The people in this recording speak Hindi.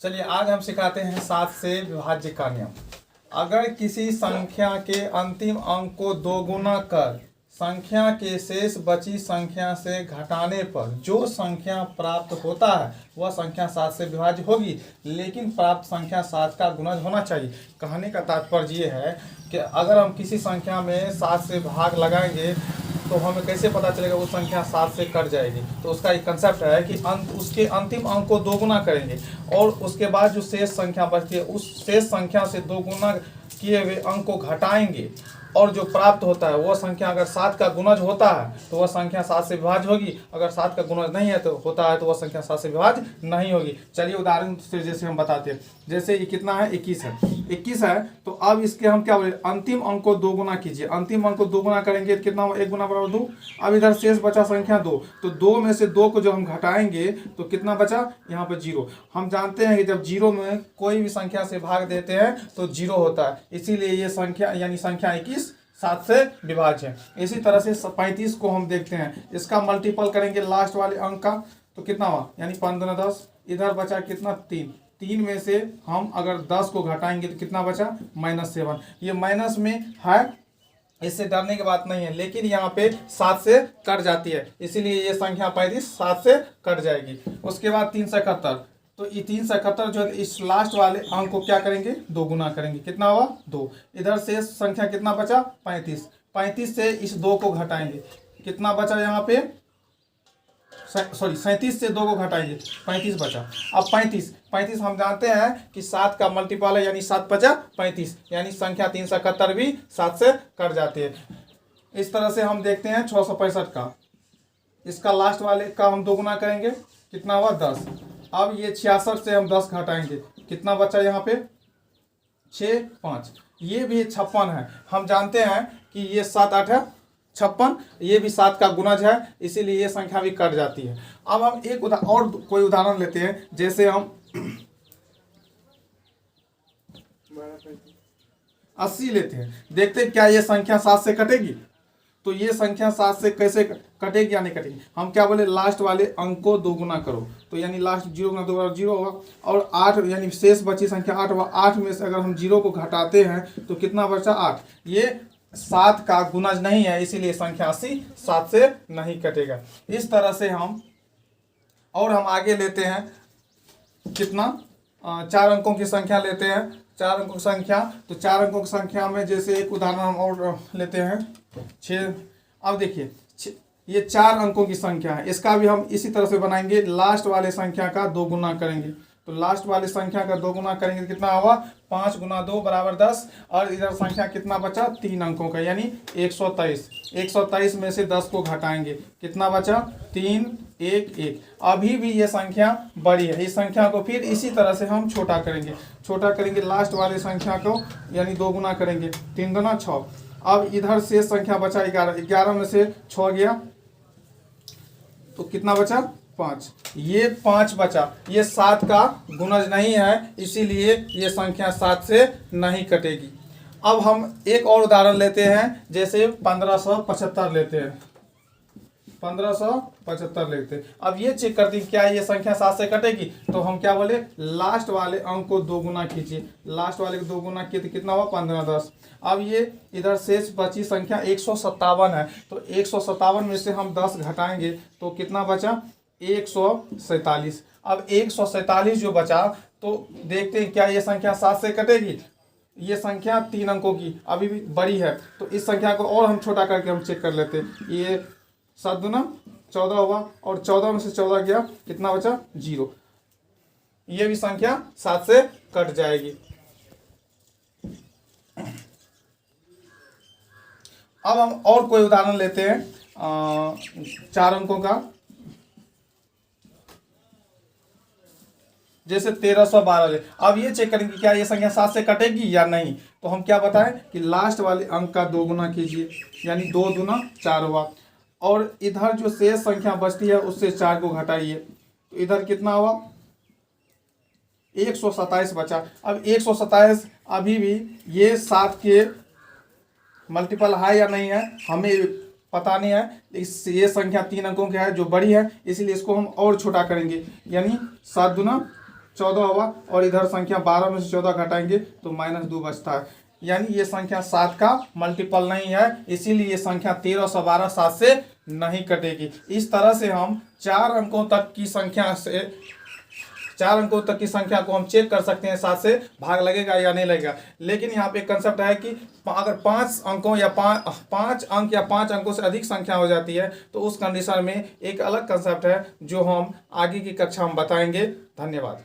चलिए आज हम सिखाते हैं 7 से विभाज्य का नियम। अगर किसी संख्या के अंतिम अंक को दोगुना कर संख्या के शेष बची संख्या से घटाने पर जो संख्या प्राप्त होता है वह संख्या 7 से विभाज्य होगी, लेकिन प्राप्त संख्या 7 का गुणज होना चाहिए। कहने का तात्पर्य ये है कि अगर हम किसी संख्या में 7 से भाग लगाएंगे तो हमें कैसे पता चलेगा वो संख्या 7 से कट जाएगी। तो उसका एक कंसेप्ट है कि उसके अंतिम अंक को दोगुना करेंगे और उसके बाद जो शेष संख्या बचती है उस शेष संख्या से दोगुना किए हुए अंक को घटाएंगे और जो प्राप्त होता है वह संख्या अगर 7 का गुणज होता है तो वह संख्या 7 से विभाज्य होगी, अगर 7 का गुणज नहीं है तो होता है तो वह संख्या 7 से विभाज्य नहीं होगी। चलिए उदाहरण से जैसे हम बताते हैं, जैसे ये कितना है 21 है, 21 है तो अब इसके हम क्या बोले अंतिम अंक को दोगुना कीजिए। अंतिम अंक को दोगुना करेंगे तो कितना, 1 गुना बराबर 2। अब इधर शेष बचा संख्या 2, तो 2 में से 2 को जब हम घटाएंगे तो कितना बचा, यहाँ पर 0। हम जानते हैं कि जब 0 में कोई भी संख्या से भाग देते हैं तो 0 होता है, इसीलिए ये संख्या यानी संख्या 21 7 से विभाज्य है। इसी तरह से 35 को हम देखते हैं, इसका मल्टीपल करेंगे लास्ट वाले अंक का तो कितना हुआ, यानी 15 10। इधर बचा कितना 3 में से हम अगर 10 को घटाएंगे तो कितना बचा -7। ये माइनस में है, इससे डरने की बात नहीं है, लेकिन यहाँ पे 7 से कट जाती है, इसीलिए ये संख्या 35 7 से कट जाएगी। उसके बाद 371, तो ये 371 जो है इस लास्ट वाले अंक को क्या करेंगे, दोगुना करेंगे, कितना हुआ 2। इधर से संख्या कितना बचा 35 से इस 2 को घटाएंगे, कितना बचा यहाँ पे, सॉरी 37 से 2 को घटाएंगे 35 बचा। अब 35 हम जानते हैं कि 7 का मल्टीपल है, यानी 7 बचा 35, यानी संख्या 371 भी 7 से कट जाती है। इस तरह से हम देखते हैं 665 का, इसका लास्ट वाले का हम दोगुना करेंगे, कितना हुआ 10। अब ये 66 से हम 10 घटाएंगे, कितना बचा यहाँ पे 6 5, ये भी 56 है। हम जानते हैं कि ये 7 8 है 56, ये भी 7 का गुणज है, इसीलिए ये संख्या भी कट जाती है। अब हम एक और कोई उदाहरण लेते हैं, जैसे हम 80 लेते हैं, देखते हैं क्या ये संख्या 7 से कटेगी। तो ये संख्या 7 से कैसे कटेगी या नहीं कटेगी, हम क्या बोले लास्ट वाले अंक को दोगुना करो, तो यानी लास्ट 0 गुना 2 बराबर 0 होगा, और 8 यानी शेष बची संख्या 8 होगा। 8 में से अगर हम 0 को घटाते हैं तो कितना बचा 8, ये 7 का गुणज नहीं है, इसीलिए संख्या 80 7 से नहीं कटेगा। इस तरह से हम आगे लेते हैं कितना 4 अंकों की संख्या लेते हैं, 4 अंकों की संख्या। तो 4 अंकों की संख्या में जैसे एक उदाहरण हम और लेते हैं 6। अब देखिए ये 4 अंकों की संख्या है, इसका भी हम इसी तरह से बनाएंगे, लास्ट वाले संख्या का दोगुना करेंगे। तो लास्ट वाले संख्या का दोगुना करेंगे तो कितना हुआ 5 गुना 2 बराबर 10, और इधर संख्या कितना बचा 3 अंकों का, यानी 123। 123 में से 10 को घटाएंगे, कितना बचा 3 1 1। अभी भी ये संख्या बड़ी है, इस संख्या को फिर इसी तरह से हम छोटा करेंगे लास्ट वाले संख्या को, यानी दोगुना करेंगे, 3 दूना 6। अब इधर से संख्या बचा 11 में से 6 गया तो कितना बचा 5, ये 5 बचा, ये 7 का गुणज नहीं है, इसीलिए ये संख्या 7 से नहीं कटेगी। अब हम एक और उदाहरण लेते हैं, जैसे 1575 लेते हैं, 1575 लेते हैं। अब ये चेक करते हैं क्या ये संख्या 7 से कटेगी, तो हम क्या बोले लास्ट वाले अंक को दोगुना कीजिए, लास्ट वाले को दोगुना किए तो कितना हुआ 15 10। अब ये इधर शेष बची संख्या 157 है, तो 157 में से हम 10 घटाएंगे तो कितना बचा 147। अब 147 जो बचा तो देखते हैं क्या ये संख्या 7 से कटेगी। ये संख्या 3 अंकों की अभी भी बड़ी है, तो इस संख्या को और हम छोटा करके हम चेक कर लेते हैं। ये 7 दूना 14 हुआ, और 14 में से 14 गया, कितना बचा 0, ये भी संख्या 7 से कट जाएगी। अब हम और कोई उदाहरण लेते हैं 4 अंकों का, जैसे 1312 ले। अब ये चेक करेंगे क्या ये संख्या 7 से कटेगी या नहीं, तो हम क्या बताएं कि लास्ट वाले अंक का दोगुना कीजिए, यानी 2 दूना 4 हुआ, और इधर जो शेष संख्या बचती है उससे 4 को घटाइए, तो इधर कितना हुआ 127 बचा। अब 127 अभी भी ये 7 के मल्टीपल है या नहीं है हमें पता नहीं है, ये संख्या 3 अंकों की है जो बड़ी है, इसीलिए इसको हम और छोटा करेंगे, यानी 7 दूना 14 हुआ, और इधर संख्या 12 में से 14 घटाएंगे तो -2 बचता है। यानी ये संख्या 7 का मल्टीपल नहीं है, इसीलिए ये संख्या 13 और 12 7 से नहीं कटेगी। इस तरह से हम 4 अंकों तक की संख्या को हम चेक कर सकते हैं 7 से भाग लगेगा या नहीं लगेगा। लेकिन यहाँ पे एक कंसेप्ट है कि अगर 5 अंकों या 5 अंक या 5 अंकों से अधिक संख्या हो जाती है तो उस कंडीशन में एक अलग कंसेप्ट है जो हम आगे की कक्षा में बताएंगे। धन्यवाद।